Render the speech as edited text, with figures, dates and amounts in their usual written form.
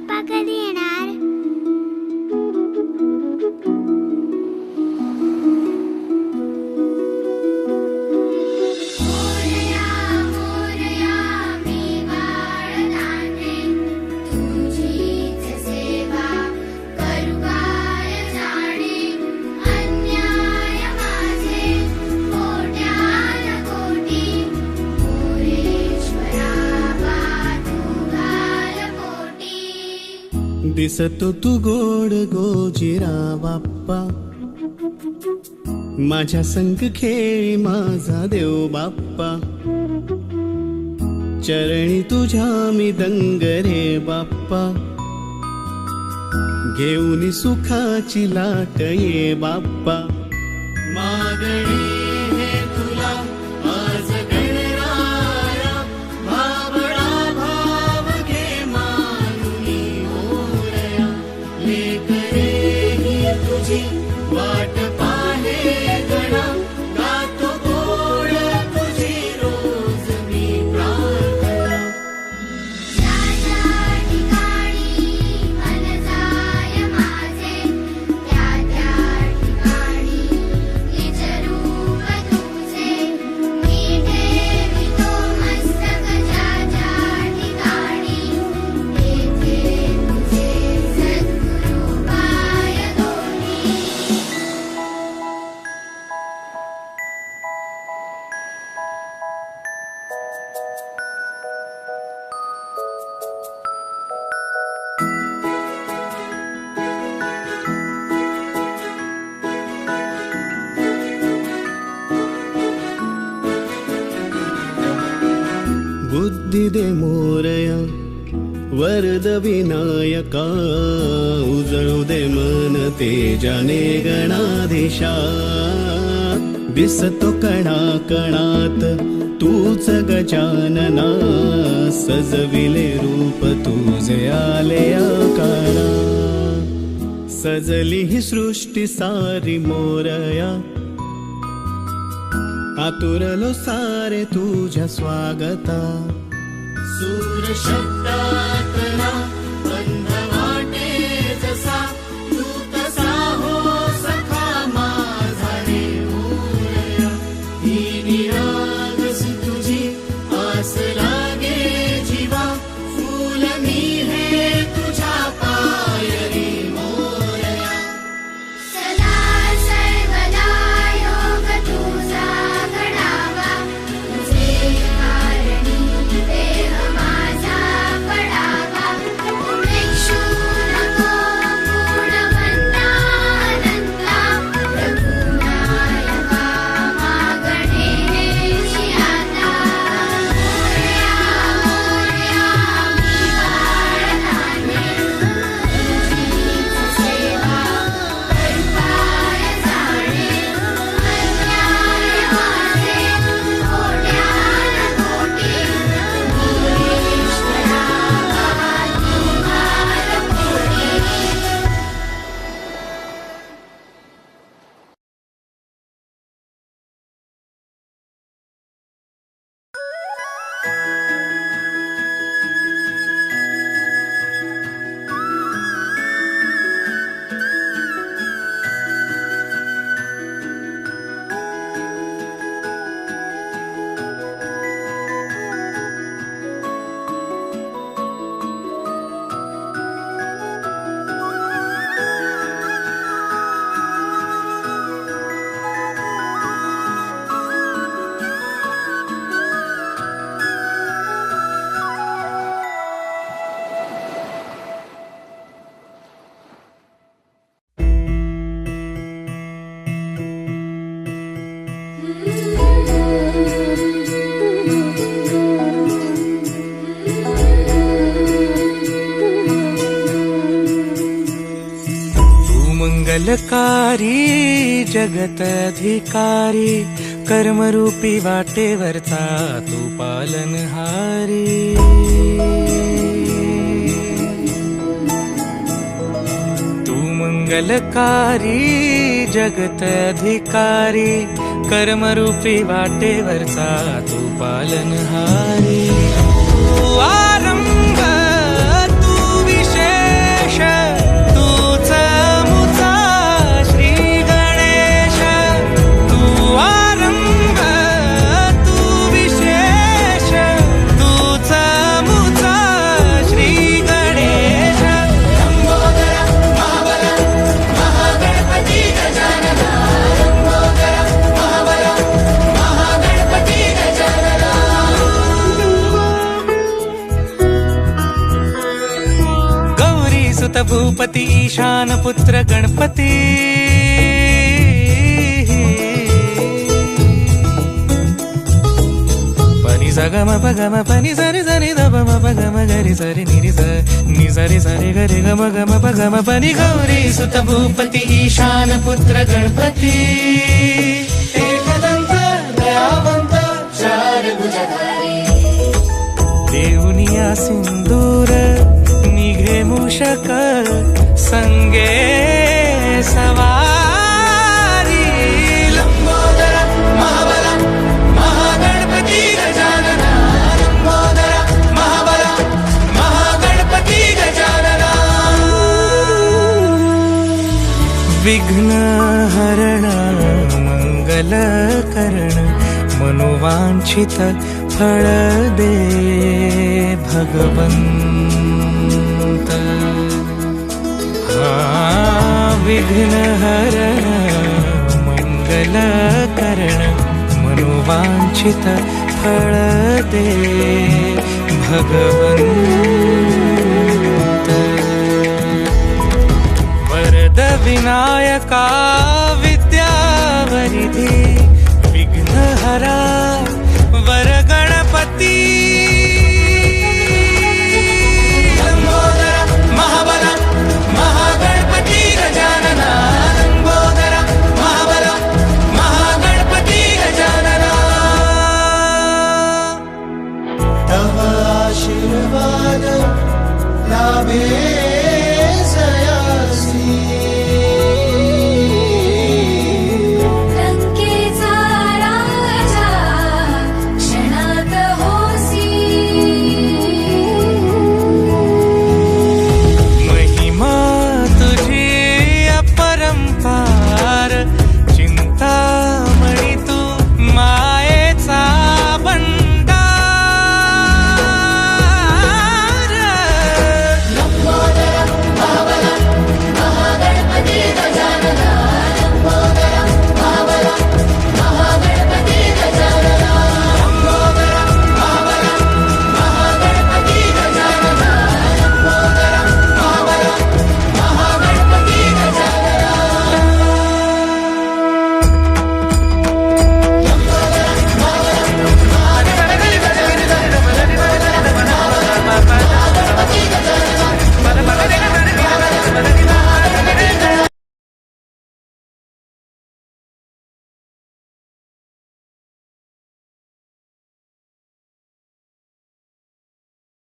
बाप्पा कधी येणार? दिसतो तू गोड गोजिरा बाप्पा, माझ्या संग खेळी माझा देव बाप्पा, चरणी तुझ्या मी दंग रे बाप्पा, घेऊन सुखाची लाट ये बाप्पा, मागणी हे तुला आज गणराया, भावळा भाव घे मानुनी मोरया, लेकरे ही तुझी वाट पाहे गणा, गातो गोड तुझी रोज मी प्रार्थना. बुद्धी दे मोरया वरद विनायका, उजळू दे मन तेजाने गणाधीशा, दिसतो कणा कणात तूच गजानना, सजविले रूप तुझे आले आकारा, सजली ही सृष्टी सारी मोरया, आतुरलो सारे तुझ्या स्वागता, सूर शब्दात ना बंध वाटे जसा, तू तसा हो सखा माझा रे मोरया, ही निरागस तुझी आस लागे जीवा, फूल मी हे तुझ्या पाय रे मोरया. सदा सर्वदा योग तुझा घडावा, तुझे कारणी देह माझा पडावा, भिक्षू नको गुणवंता अनंता, रघुनायका मागणे आता, मोरया मोरया मी बाळकाने, तुझीच सेवा करपाय जाणे, अन्याय माझे कोट्यान कोटी, ईश्वरा तुम्हार कोटी. मंगलकारी जगत अधिकारी, कर्मरूपी वाटेवरचा तू पालनहारी. तू मंगलकारी जगत अधिकारी, कर्मरूपी वाटेवरचा तू पालनहारी. तू आरंभ तू विशेष, सुत भूपती ईशान पुत्र गणपती पनि सगम पगम पनि सरि सरि ध म पगम गरि सरि नि सरि सरि गरि गम गम पगम पनि गौरी सुत भूपती ईशान पुत्र गणपती एकदंत दयावंत चार भुजधारी देऊनिया सिंदूर निघे मूषक संगे सवारी लंबोदर महाबल महागणपती गजानना लंबोदर महाबल महागणपती गजानना विघ्न हरण मंगल करण मनोवांछित फळ दे भगवंत विघ्न हरण मंगल करण मनोवांछित फळ दे भगवंत वरद विनायका विद्यावरिधी विघ्नहरा